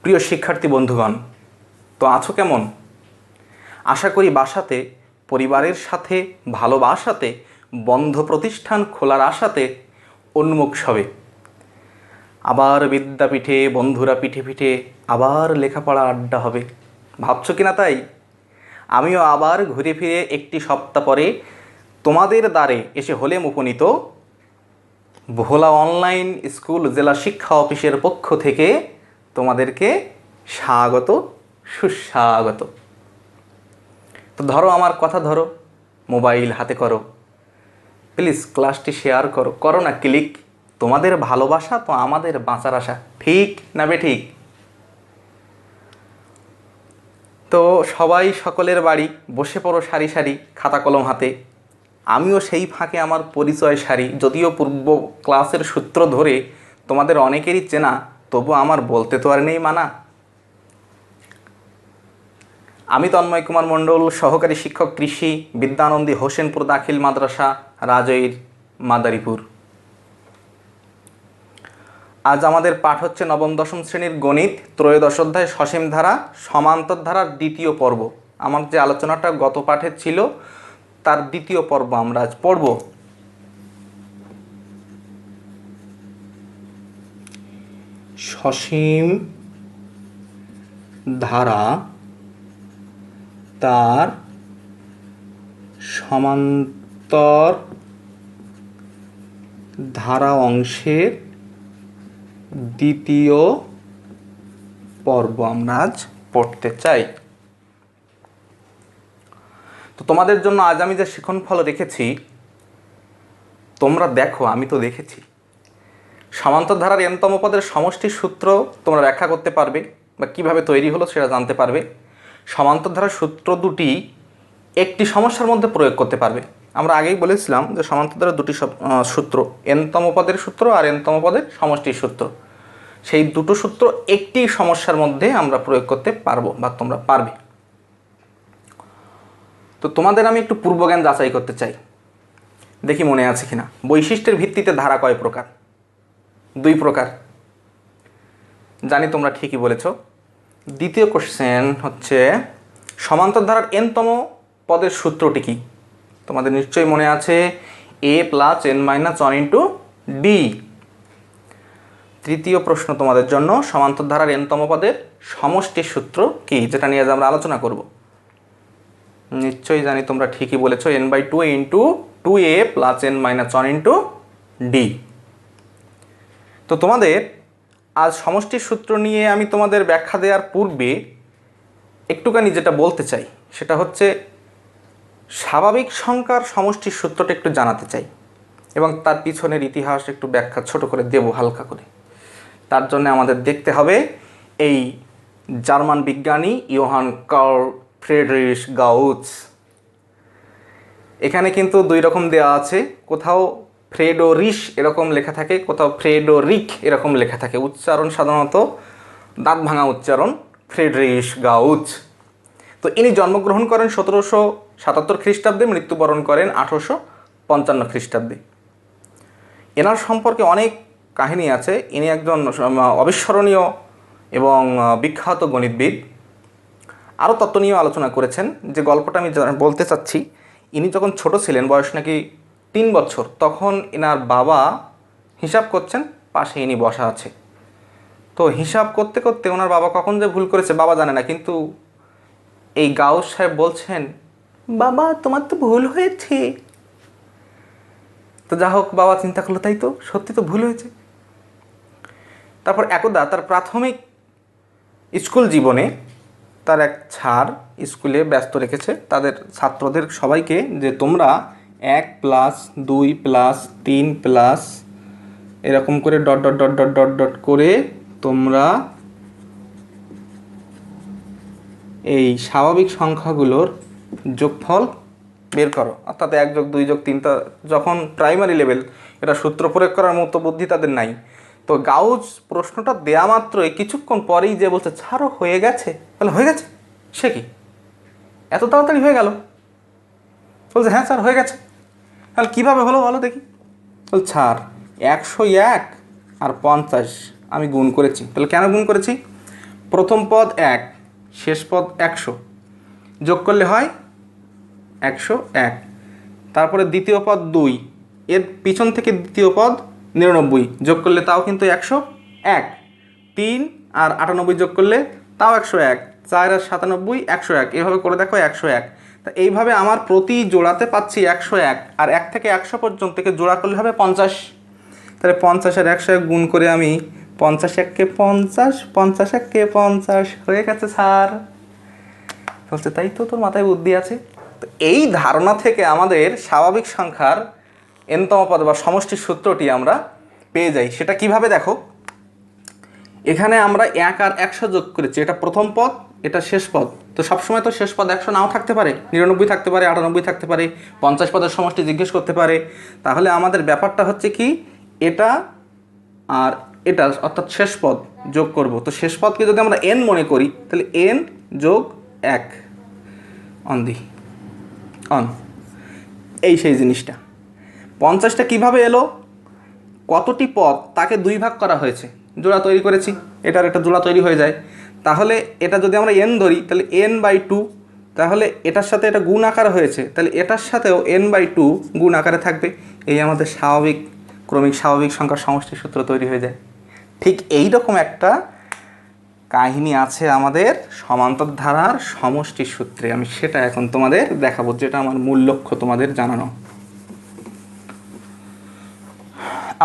প্রিয় শিক্ষার্থী বন্ধুগণ, তো আছো কেমন? আশা করি বাসাতে পরিবারের সাথে ভালোবাসাতে বন্ধ প্রতিষ্ঠান খোলার আশাতে উন্মুখ সবে। আবার বিদ্যাপীঠে বন্ধুরা পিঠে পিঠে আবার লেখাপড়া আড্ডা হবে, ভাবছো কিনা তাই? আমিও আবার ঘুরে ফিরে একটি সপ্তাহ পরে তোমাদের দ্বারে এসে হলেম উপনীত। ভোলা অনলাইন স্কুল জেলা শিক্ষা অফিসের পক্ষ থেকে তোমাদেরকে স্বাগত, সুস্বাগত। তো ধরো আমার কথা, ধরো মোবাইল হাতে করো, প্লিজ ক্লাসটি শেয়ার করো, করো না ক্লিক। তোমাদের ভালোবাসা তো আমাদের বাঁচার আশা, ঠিক না বেঠিক? তো সবাই সকলের বাড়ি বসে পড়ো সারি সারি খাতা কলম হাতে। আমিও সেই ফাঁকে আমার পরিচয় সারি, যদিও পূর্ব ক্লাসের সূত্র ধরে তোমাদের অনেকেরই চেনা, তবু আমার বলতে তো আর নেই মানা। আমি তন্ময় কুমার মণ্ডল, সহকারী শিক্ষক কৃষি, বিদ্যানন্দী হোসেনপুর দাখিল মাদ্রাসা, রাজৈর, মাদারীপুর। আজ আমাদের পাঠ হচ্ছে নবম দশম শ্রেণীর গণিত, ত্রয়োদশ অধ্যায় সসীম ধারা সমান্তর ধারার দ্বিতীয় পর্ব। আমার যে আলোচনাটা গত পাঠে ছিল তার দ্বিতীয় পর্ব আমরা আজ পড়ব। সসীম ধারা তার সমান্তর ধারা অংশের দ্বিতীয় পর্ব আমরা আজ পড়তে চাই। তো তোমাদের জন্য আজ আমি যে শিক্ষণফল রেখেছি তোমরা দেখো, আমি তো দেখেছি। সমান্তর ধারার n তম পদের সমষ্টির সূত্র তোমরা ব্যাখ্যা করতে পারবে বা কীভাবে তৈরি হলো সেটা জানতে পারবে। সমান্তর ধারার সূত্র দুটি একটি সমস্যার মধ্যে প্রয়োগ করতে পারবে। আমরা আগেই বলেছিলাম যে সমান্তর ধারার দুটি সূত্র, n তম পদের সূত্র আর n তম পদের সমষ্টির সূত্র, সেই দুটো সূত্র একটি সমস্যার মধ্যে আমরা প্রয়োগ করতে পারবো বা তোমরা পারবে। তো তোমাদের আমি একটু পূর্বজ্ঞান যাচাই করতে চাই, দেখি মনে আছে কিনা। বৈশিষ্ট্যের ভিত্তিতে ধারা কয় প্রকার? 2 প্রকার। জানি তোমরা ঠিকই বলেছ। দ্বিতীয় কোশ্চেন হচ্ছে সমান্তর ধারার n তম পদের সূত্রটি কি? তোমাদের নিশ্চয়ই মনে আছে, a + n - 1 × d। তৃতীয় প্রশ্ন তোমাদের জন্য, সমান্তর ধারার n তম পদের সমষ্টির সূত্র কি, যেটা নিয়ে আজ আমরা আলোচনা করব। নিশ্চয়ই জানি তোমরা ঠিকই বলেছ, n/2 × 2a + n - 1 × d। তো তোমাদের আজ সমষ্টির সূত্র নিয়ে আমি তোমাদের ব্যাখ্যা দেওয়ার পূর্বে একটুখানি যেটা বলতে চাই সেটা হচ্ছে স্বাভাবিক সংখ্যার সমষ্টির সূত্রটা একটু জানাতে চাই এবং তার পিছনের ইতিহাস একটু ব্যাখ্যা ছোট করে দেব হালকা করে। তার জন্য আমাদের দেখতে হবে এই জার্মান বিজ্ঞানী ইয়োহান কার্ল ফ্রিডরিশ গাউস। এখানে কিন্তু 2 রকম দেওয়া আছে, কোথাও ফ্রেডরিশ এরকম লেখা থাকে, কোথাও ফ্রেডরিক এরকম লেখা থাকে। উচ্চারণ সাধারণত দাঁত ভাঙা উচ্চারণ, ফ্রিডরিশ গাউস। তো ইনি জন্মগ্রহণ করেন 1777 খ্রিস্টাব্দে, মৃত্যুবরণ করেন 1855 খ্রিস্টাব্দে। এনার সম্পর্কে অনেক কাহিনী আছে। ইনি একজন অবিস্মরণীয় এবং বিখ্যাত গণিতবিদ। আরও তত্ত্ব নিয়েও আলোচনা করেছেন। যে গল্পটা আমি বলতে চাচ্ছি, ইনি যখন ছোট ছিলেন, বয়স নাকি 3 বছর, তখন এনার বাবা হিসাব করছেন, পাশে ইনি বসা আছে। তো হিসাব করতে করতে ওনার বাবা কখন যে ভুল করেছে বাবা জানে না, কিন্তু এই গাউস সাহেব বলছেন, বাবা তোমার তো ভুল হয়েছে। তো যা হোক, বাবা চিন্তা করলো তাই তো, সত্যি তো ভুল হয়েছে। তারপর একদা তার প্রাথমিক স্কুল জীবনে তার এক স্যার স্কুলে ব্যস্ত রেখেছে তাদের ছাত্রদের সবাইকে, যে তোমরা 1 + 2 + 3 এরকম করে ... করে তোমরা এই স্বাভাবিক সংখ্যাগুলোর যোগফল বের করো। অর্থাৎ 1+2+3, যখন প্রাইমারি লেভেল, এটা সূত্র প্রয়োগ করার মতো বুদ্ধি তাদের নাই। তো গাউস প্রশ্নটা দেয়া মাত্রই কিছুক্ষণ পরেই যে বলছে, ছাড়ো হয়ে গেছে। তাহলে হয়ে গেছে? সে কি এত তাড়াতাড়ি হয়ে গেল? বলছে হ্যাঁ স্যার হয়ে গেছে। তাহলে কীভাবে হলো বলো দেখি। বল স্যার 101 আর 50 আমি গুণ করেছি। তাহলে কেন গুণ করেছি? প্রথম পদ 1, শেষ পদ 100, যোগ করলে হয় 101। তারপরে দ্বিতীয় পদ 2, এর পিছন থেকে দ্বিতীয় পদ 99, যোগ করলে তাও কিন্তু 101। 3 আর 98 যোগ করলে তাও 101। 4 আর 97, 101। এভাবে করে দেখো 101। তা এইভাবে আমার প্রতি জোড়াতে পাচ্ছি 101, আর 1 থেকে 100 পর্যন্ত থেকে জোড়া করলে হবে 50। তাহলে 50 আর 101 গুণ করে আমি 50 1 50, 50 1 50 হয়ে গেছে স্যার। বলছে তাই তো, তোর মাথায় বুদ্ধি আছে। তো এই ধারণা থেকে আমাদের স্বাভাবিক সংখ্যার এনতম পদ বা সমষ্টির সূত্রটি আমরা পেয়ে যাই। সেটা কিভাবে দেখো, এখানে আমরা 1 আর 100 যোগ করেছি, এটা প্রথম পদ, এটা শেষ পদ। তো সবসময় তো শেষ পদ 100 নাও থাকতে পারে, 99 থাকতে পারে, 98 থাকতে পারে, 50 পদের সমষ্টি জিজ্ঞেস করতে পারে। তাহলে আমাদের ব্যাপারটা হচ্ছে কি, এটা আর এটা অর্থাৎ শেষ পদ যোগ করব। তো শেষ পদকে যদি আমরা n মনে করি, তাহলে n যোগ 1 অন এই সেই জিনিসটা। 50টা কিভাবে এলো, কতটি পদ তাকে 2 ভাগ করা হয়েছে, জোড়া তৈরি করেছি, এটার একটা জোড়া তৈরি হয়ে যায়। তাহলে এটা যদি আমরা n ধরি, তাহলে n/2, তাহলে এটার সাথে এটা গুণ আকারে হয়েছে, তাহলে এটার সাথেও n/2 গুণ আকারে থাকবে। এই আমাদের ক্রমিক স্বাভাবিক সংখ্যার সমষ্টির সূত্র তৈরি হয়ে যায়। ঠিক এই রকম একটা কাহিনী আছে আমাদের সমান্তর ধারার সমষ্টির সূত্রে। আমি সেটা এখন তোমাদের দেখাবো, যেটা আমার মূল লক্ষ্য তোমাদের জানানো।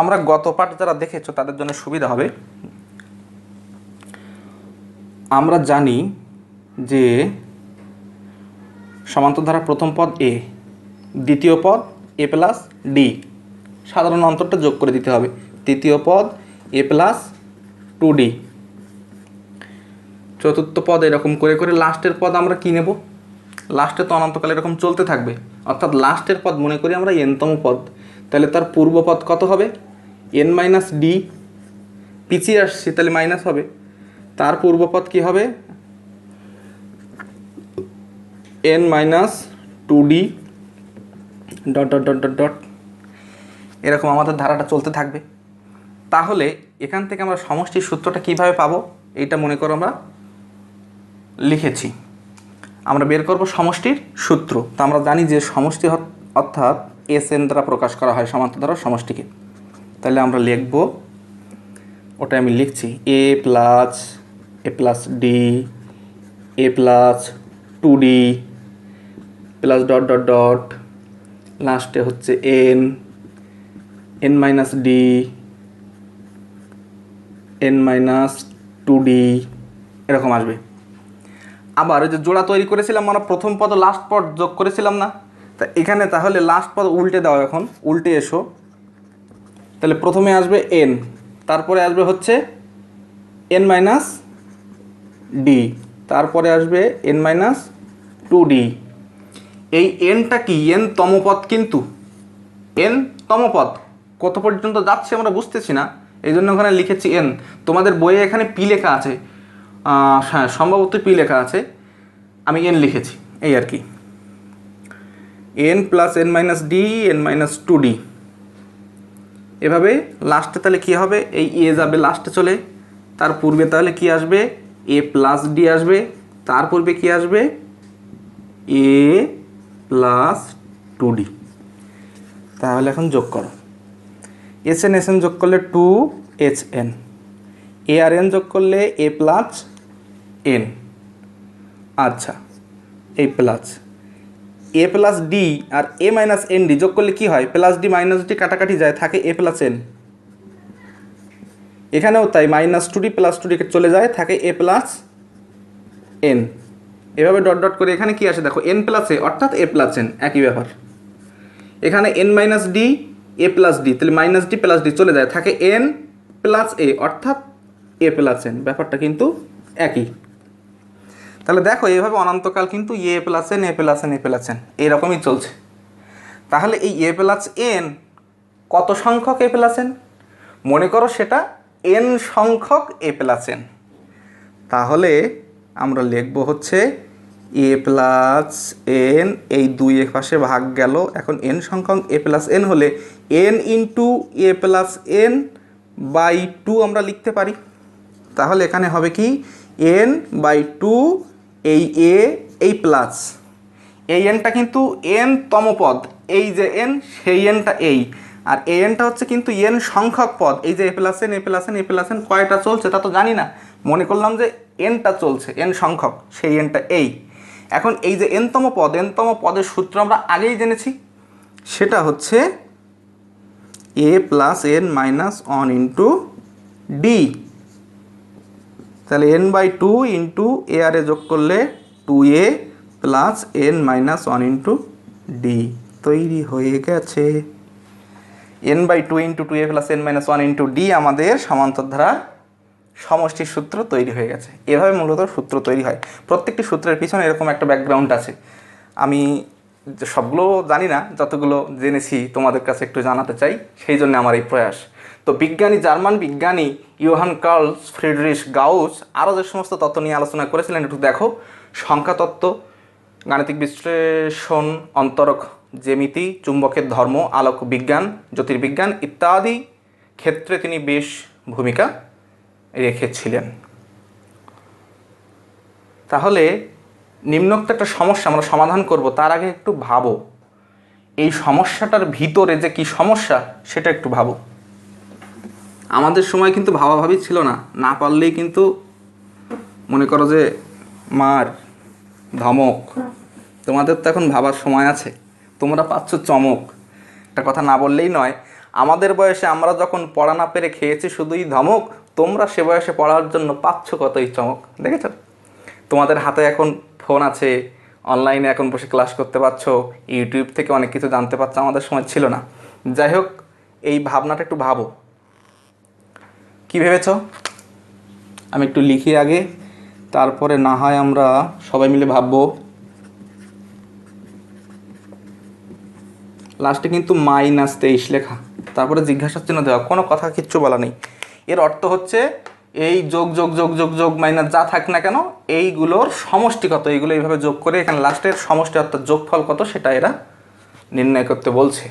আমরা গত পাঠ যারা দেখেছো তাদের জন্য সুবিধা হবে। আমরা জানি যে সমান্তর ধারার প্রথম পদ a, দ্বিতীয় পদ a প্লাস d, সাধারণ অন্তরটা যোগ করে দিতে হবে। তৃতীয় পদ a প্লাস 2d, চতুর্থ পদ এরকম করে করে লাস্টের পদ আমরা কি নেব, লাস্টে তো অনন্তকাল এরকম চলতে থাকবে, অর্থাৎ লাস্টের পদ মনে করি আমরা nতম পদ। তাহলে তার পূর্বপদ কত হবে, n-d, পিছিয়ে আসছি তাহলে মাইনাস হবে। তার পূর্বপদ কি হবে, n-2d dot dot dot dot dot, এরকম আমাদের ধারাটা চলতে থাকবে। তাহলে এখান থেকে আমরা সমষ্টির সূত্রটা কিভাবে পাবো, এইটা মনে করো আমরা লিখেছি। আমরা বের করব সমষ্টির সূত্র। তা আমরা জানি যে সমষ্টি অর্থাৎ SN দ্বারা প্রকাশ করা হয় সমান্তর ধারার সমষ্টিকে। তাহলে আমরা লিখব, ওটা আমি লিখছি, a plus d a plus 2d plus dot dot dot, লাস্টে হচ্ছে n-d n-2d এরকম আসবে। আবার ওই যে জোড়া তৈরি করেছিলাম আমরা, প্রথম পদ লাস্ট পদ যোগ করেছিলাম না, তা এখানে তাহলে লাস্ট পদ উল্টে দাও, এখন উল্টে এসো। তাহলে প্রথমে আসবে n, তারপরে আসবে হচ্ছে n-d, তারপরে আসবে n-2d। এই nটা কি, n তম পদ, কিন্তু n তম পদ কত পর্যন্ত যাচ্ছে আমরা বুঝতেছি না, এই জন্য ওখানে লিখেছি n। তোমাদের বইয়ে এখানে p লেখা আছে, হ্যাঁ সম্ভবত p লেখা আছে, আমি n লিখেছি, এই আর কি, n প্লাস n-d n-2d। এভাবে লাস্টে তাহলে কি হবে, এই a যাবে লাস্টে চলে, তার পূর্বে তাহলে কি আসবে, a প্লাস d আসবে, তার পূর্বে কি আসবে, a প্লাস 2d। তাহলে এখন যোগ করো, SN যোগ করলে 2HN, a আর n যোগ করলে a প্লাস n, আচ্ছা এই প্লাস a প্লাস d আর a মাইনাস n d যোগ করলে কি হয়, প্লাস d মাইনাস d কাটাকাটি যায়, থাকে a প্লাস n। এখানেও তাই, -2d প্লাস 2d চলে যায়, থাকে a প্লাস n। এভাবে ডট ডট করে এখানে কি আসে দেখো, n প্লাস a অর্থাৎ a প্লাস n, একই ব্যাপার। এখানে n-d a প্লাস d, তাহলে -d প্লাস d চলে যায়, থাকে n প্লাস a অর্থাৎ a প্লাস n, ব্যাপারটা কিন্তু একই। তাহলে দেখো এইভাবে অনন্তকাল কিন্তু a plus n a plus n a plus n এইরকমই চলছে। তাহলে এই a প্লাস n কত সংখ্যক a প্লাস n, মনে করো সেটা n সংখ্যক a প্লাস n। তাহলে আমরা লিখব হচ্ছে a প্লাস n, এই 2 এক পাশে ভাগ গেল, এখন n সংখ্যক a প্লাস n হলে n into a plus n by 2 আমরা লিখতে পারি। তাহলে এখানে হবে কি, এন বাই টু এই এ এই প্লাস এই এনটা কিন্তু এন তম পদ, এই যে এন সেই এনটা এই, আর এই এনটা হচ্ছে কিন্তু এন সংখ্যক পদ, এই যে A plus N A plus N A plus N কয়টা চলছে তা তো জানি না, মনে করলাম যে এনটা চলছে, এন সংখ্যক, সেই এনটা এই। এখন এই যে এনতম পদ, এনতম পদের সূত্র আমরা আগেই জেনেছি, সেটা হচ্ছে a plus n minus one into d. তাহলে n by two into a আর এ যোগ করলে two a plus n minus one into d তৈরি হয়ে গেছে। N by two into two a plus n minus one into d আমাদের সমান্তর ধারা সমষ্টির সূত্র তৈরি হয়ে গেছে। এভাবে মূলত সূত্র তৈরি হয়। প্রত্যেকটি সূত্রের পিছনে এরকম একটা ব্যাকগ্রাউন্ড আছে। আমি সবগুলো জানি না, যতগুলো জেনেছি তোমাদের কাছে একটু জানাতে চাই, সেই জন্য আমার এই প্রয়াস। তো বিজ্ঞানী, জার্মান বিজ্ঞানী ইয়োহান কার্ল ফ্রিডরিশ গাউস আরও যে সমস্ত তত্ত্ব নিয়ে আলোচনা করেছিলেন একটু দেখো। সংখ্যাতত্ত্ব, গাণিতিক বিশ্লেষণ, অন্তরক জ্যামিতি, চুম্বকের ধর্ম, আলোক বিজ্ঞান, জ্যোতির্বিজ্ঞান ইত্যাদি ক্ষেত্রে তিনি বেশ ভূমিকা রেখেছিলেন। তাহলে নিম্নোক্ত একটা সমস্যা আমরা সমাধান করব, তার আগে একটু ভাবো এই সমস্যাটার ভিতরে যে কি সমস্যা সেটা একটু ভাবো। আমাদের সময় কিন্তু ভাবাভাবি ছিল না, না পারলেই কিন্তু মনে করো যে মার ধমক। তোমাদের তো এখন ভাবার সময় আছে, তোমরা পাচ্ছ চমক। একটা কথা না বললেই নয়, আমাদের বয়সে আমরা যখন পড়া না পেরে খেয়েছি শুধুই ধমক, তোমরা সে বয়সে পড়ার জন্য পাচ্ছ কতই চমক। দেখেছ, তোমাদের হাতে এখন ফোন আছে, অনলাইনে এখন বসে ক্লাস করতে পারছো, ইউটিউব থেকে অনেক কিছু জানতে পারছো, আমাদের সময় ছিল না। যাই হোক, এই ভাবনাটা একটু ভাবো, কি ভেবেছ? আমি একটু লিখি আগে, তারপরে না হয় আমরা সবাই মিলে ভাববো। লাস্টে কিন্তু -23 লেখা, তারপরে জিজ্ঞাসা চিহ্ন দেওয়া, কোনো কথা কিচ্ছু বলা নেই। এর অর্থ হচ্ছে এই যোগ যোগ যোগ যোগ যোগ মাইনাস যা থাক না কেন, এইগুলোর সমষ্টি কত, এইগুলো এইভাবে যোগ করে এখানে লাস্টের সমষ্টি অর্থাৎ যোগফল কত সেটা এরা নির্ণয় করতে বলছে।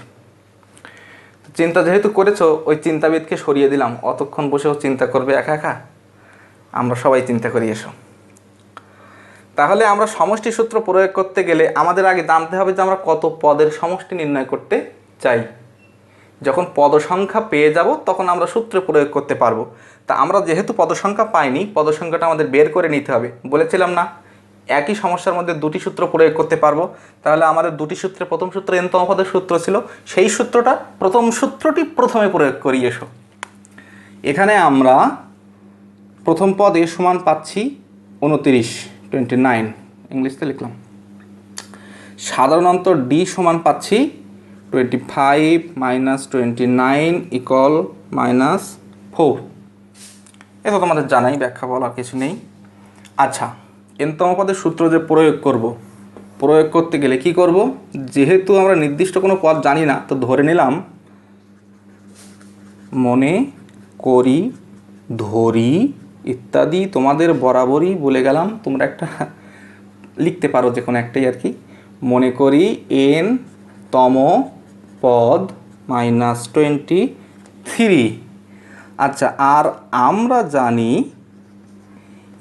চিন্তা যেহেতু করেছো, ওই চিন্তাবিদকে সরিয়ে দিলাম, অতক্ষণ বসেও চিন্তা করবে একা একা, আমরা সবাই চিন্তা করি এসো। তাহলে আমরা সমষ্টি সূত্র প্রয়োগ করতে গেলে আমাদের আগে জানতে হবে যে আমরা কত পদের সমষ্টি নির্ণয় করতে চাই। যখন পদ সংখ্যা পেয়ে যাব তখন আমরা সূত্র প্রয়োগ করতে পারবো। তা আমরা যেহেতু পদ সংখ্যা পাইনি, পদ সংখ্যাটা আমাদের বের করে নিতে হবে। বলেছিলাম না একই সমস্যার মধ্যে দুটি সূত্র প্রয়োগ করতে পারবো। তাহলে আমাদের দুটি সূত্রে প্রথম সূত্র এনতম পদের সূত্র ছিল, সেই সূত্রটা প্রথম সূত্রটি প্রথমে প্রয়োগ করি এসো। এখানে আমরা প্রথম পদ এ সমান পাচ্ছি 29 ইংলিশতে লিখলাম। সাধারণ অন্তর ডি সমান পাচ্ছি 25 - 29 = -4। এটা তোমাদের জানাই, ব্যাখ্যা বলার কিছু নেই। আচ্ছা, এনতম পদের সূত্র যে প্রয়োগ করতে গেলে কি করব? যেহেতু আমরা নির্দিষ্ট কোনো পদ জানি না, তো ধরে নিলাম, মনে করি, ধরি ইত্যাদি তোমাদের বরাবরই বলে গেলাম, তোমরা একটা লিখতে পারো যে কোনো একটাই আর কি। মনে করি এন তম পদ -23। আচ্ছা, আর আমরা জানি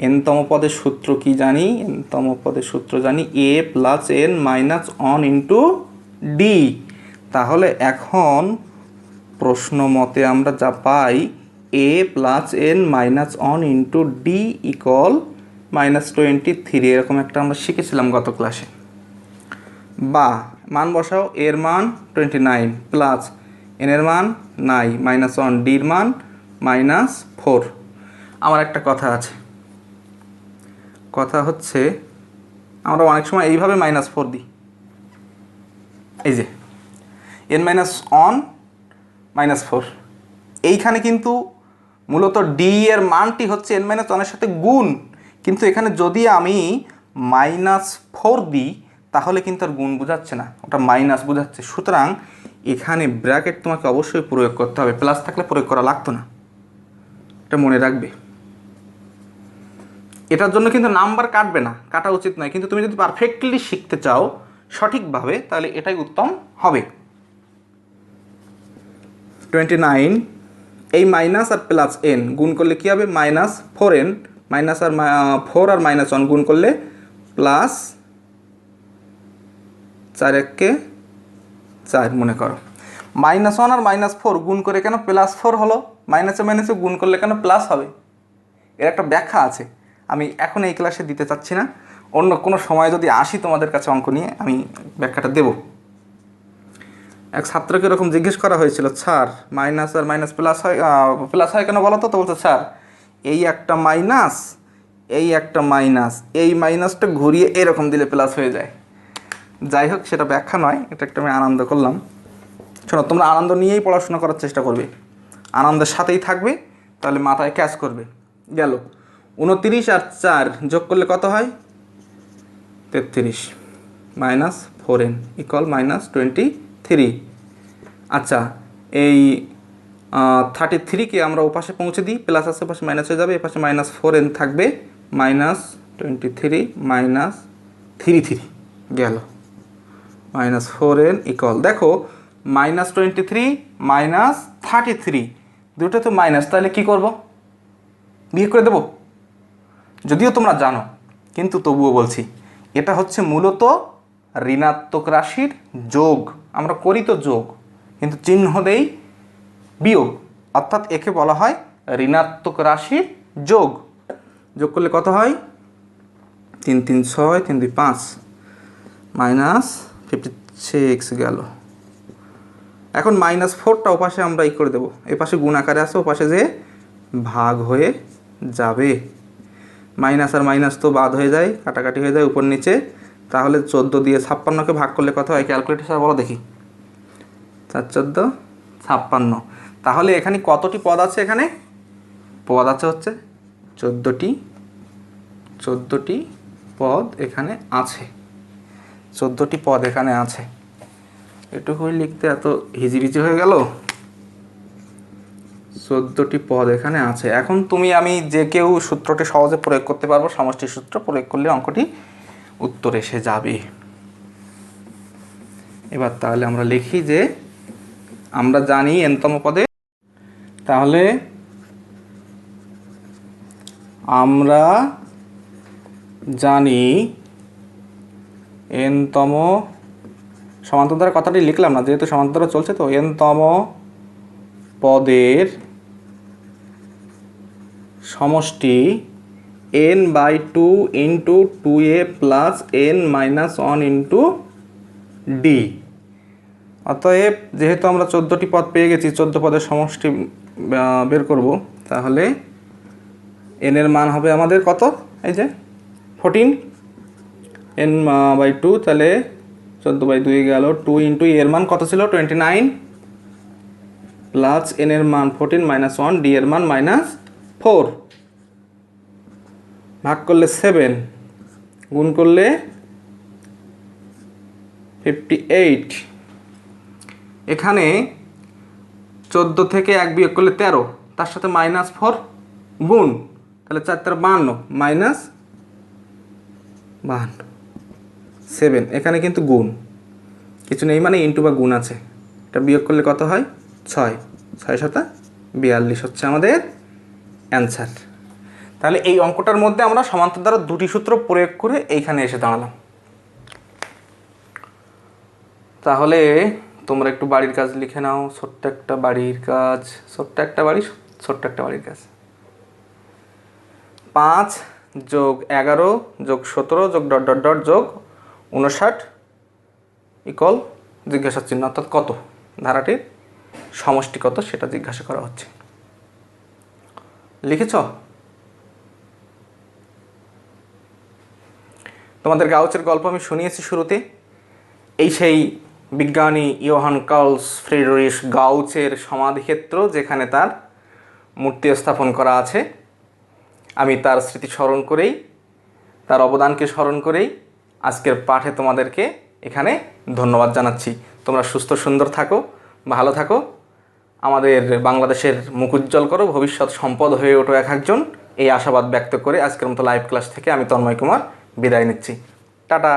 এনতম পদের সূত্র কি জানি? এনতম পদের সূত্র জানি a plus n minus one into d. তাহলে এখন প্রশ্ন মতে আমরা যা পাই, a plus n minus one into d equal -23, এরকম একটা আমরা শিখেছিলাম গত ক্লাসে। বা মান বসাও, এর মান 29 প্লাস এনের মান নাই -1, ডির মান -4। আমার একটা কথা আছে, কথা হচ্ছে আমরা অনেক সময় এইভাবে -4 দিই, এই যে n-1 -4। এইখানে কিন্তু মূলত ডি এর মানটি হচ্ছে n-1 সাথে গুণ, কিন্তু এখানে যদি আমি -4 দিই তাহলে কিন্তু আর গুণ বোঝাচ্ছে না, ওটা মাইনাস বোঝাচ্ছে। সুতরাং এখানে ব্র্যাকেট তোমাকে অবশ্যই প্রয়োগ করতে হবে, প্লাস থাকলে প্রয়োগ করা লাগতো না, এটা মনে রাখবে। এটার জন্য কিন্তু নাম্বার কাটবে না, কাটা উচিত নয়, কিন্তু তুমি যদি পারফেক্টলি শিখতে চাও সঠিকভাবে তাহলে এটাই উত্তম হবে। 29 এই মাইনাস আর প্লাস এন গুণ করলে কী হবে? -4n মাইনাস আর 4 আর -1 গুণ করলে প্লাস 4 1 4 মনে করো। -1 আর -4 গুণ করে কেন +4 হলো, মাইনাসে মাইনাসে গুণ করলে কেন প্লাস হবে, এর একটা ব্যাখ্যা আছে। আমি এখন এই ক্লাসে দিতে চাচ্ছি না, অন্য কোনো সময় যদি আসি তোমাদের কাছে অঙ্ক নিয়ে আমি ব্যাখ্যাটা দেব। এক ছাত্রকে এরকম জিজ্ঞেস করা হয়েছিল, স্যার মাইনাস আর মাইনাস প্লাস হয় কেন বলো তো? তো বলছে, স্যার এই একটা মাইনাস, এই একটা মাইনাস, এই মাইনাসটা ঘুরিয়ে এরকম দিলে প্লাস হয়ে যায়। যাই হোক, সেটা ব্যাখ্যা নয়, এটা একটা আমি আনন্দ করলাম। শোনো, তোমরা আনন্দ নিয়েই পড়াশোনা করার চেষ্টা করবে, আনন্দের সাথেই থাকবে, তাহলে মাথায় ক্যাচ করবে। গেল 29 আর 4 যোগ করলে কত হয়? 33 -4n ইকুয়াল -23। আচ্ছা, এই 33কে আমরা ওপাশে পৌঁছে দিই, প্লাস আছে পাশে মাইনাস হয়ে যাবে, এপাশে -4n থাকবে, -23 -33 গেল -4n ইকুয়াল, দেখো -23 -33 দুটো তো মাইনাস, তাহলে কি করব? বিয়োগ করে দেব? যদিও তোমরা জানো, কিন্তু তবুও বলছি, এটা হচ্ছে মূলত ঋণাত্মক রাশির যোগ। আমরা করি তো যোগ, কিন্তু চিহ্ন দেই বিয়োগ, অর্থাৎ একে বলা হয় ঋণাত্মক রাশির যোগ। যোগ করলে কত হয়? 3 3 6 3 2 5 -56 গেল। এখন -4টা ওপাশে আমরা করে দেবো, এপাশে গুণ আকারে আছে, ওপাশে যে ভাগ হয়ে যাবে। মাইনাস আর মাইনাস তো বাদ হয়ে যায়, কাটাকাটি হয়ে যায় উপর নিচে। তাহলে 14 দিয়ে 56কে ভাগ করলে কত হয়? ক্যালকুলেটর বলো দেখি। 4 14 56। তাহলে এখানে কতটি পদ আছে? এখানে পদ আছে হচ্ছে 14টি পদ এখানে আছে, 14টি পদ এখানে আছে। এটুকুই লিখতে এত হিজিবিজি হয়ে গেল। 14টি পদ এখানে আছে। এখন তুমি আমি যে কেউ সূত্রটি সহজে প্রয়োগ করতে পারবো, সমষ্টি সূত্র প্রয়োগ করলে অঙ্কটি উত্তর এসে যাবে। এবার তাহলে আমরা লিখি যে আমরা জানি n-তম পদে, তাহলে আমরা জানি n-তম, সমান্তর দ্বারা কথাটি লিখলাম না, যেহেতু সমান্তর দ্বারা চলছে, তো n-তম পদের সমষ্টি n/2 × 2a + n-1 × d। অতএব যেহেতু আমরা 14টি পদ পেয়ে গেছি, 14 পদের সমষ্টি বের করব, তাহলে n এর মান হবে আমাদের কত? এই যে 14, n/2, তাহলে 14/2 গেল। 2 × এর মান কত ছিল? 29 প্লাস n এর মান 14 -1, d এর মান -4, ভাগ করলে 7, গুণ করলে 58। এখানে 14 থেকে 1 বিয়োগ করলে 13, তার সাথে -4 গুণ, তাহলে 4 × 52 -52 7। এখানে কিন্তু গুণ কিছু নেই, মানে ইন্টু বা গুণ আছে। এটা বিয়োগ করলে কত হয়? 6 6 7 42 হচ্ছে আমাদের অ্যান্সার। তাহলে এই অঙ্কটার মধ্যে আমরা সমান্তর দ্বারা দুটি সূত্র প্রয়োগ করে এইখানে এসে দাঁড়ালাম। তাহলে তোমরা একটু বাড়ির কাজ লিখে নাও, ছোট্ট একটা বাড়ির কাজ, ছোট্ট একটা বাড়ির কাজ। 5 + 11 + 17 + ... + 59 ইকুয়াল জিজ্ঞাসা চিহ্ন, অর্থাৎ কত, ধারাটির সমষ্টি কত সেটা জিজ্ঞাসা করা হচ্ছে। লিখেছ? তোমাদের গাউচের গল্প আমি শুনিয়েছি শুরুতে। এই সেই বিজ্ঞানী ইয়োহান কার্ল ফ্রিডরিশ গাউচের সমাধিক্ষেত্র, যেখানে তার মূর্তি স্থাপন করা আছে। আমি তার স্মৃতি স্মরণ করেই, তার অবদানকে স্মরণ করেই আজকের পাঠে তোমাদেরকে এখানে ধন্যবাদ জানাচ্ছি। তোমরা সুস্থ সুন্দর থাকো, ভালো থাকো, আমাদের বাংলাদেশের মুখ উজ্জ্বল করো, ভবিষ্যৎ সম্পদ হয়ে ওঠো এক একজন, এই আশাবাদ ব্যক্ত করে আজকের মতো লাইভ ক্লাস থেকে আমি তন্ময় কুমার বিদায় নিচ্ছি। টাটা।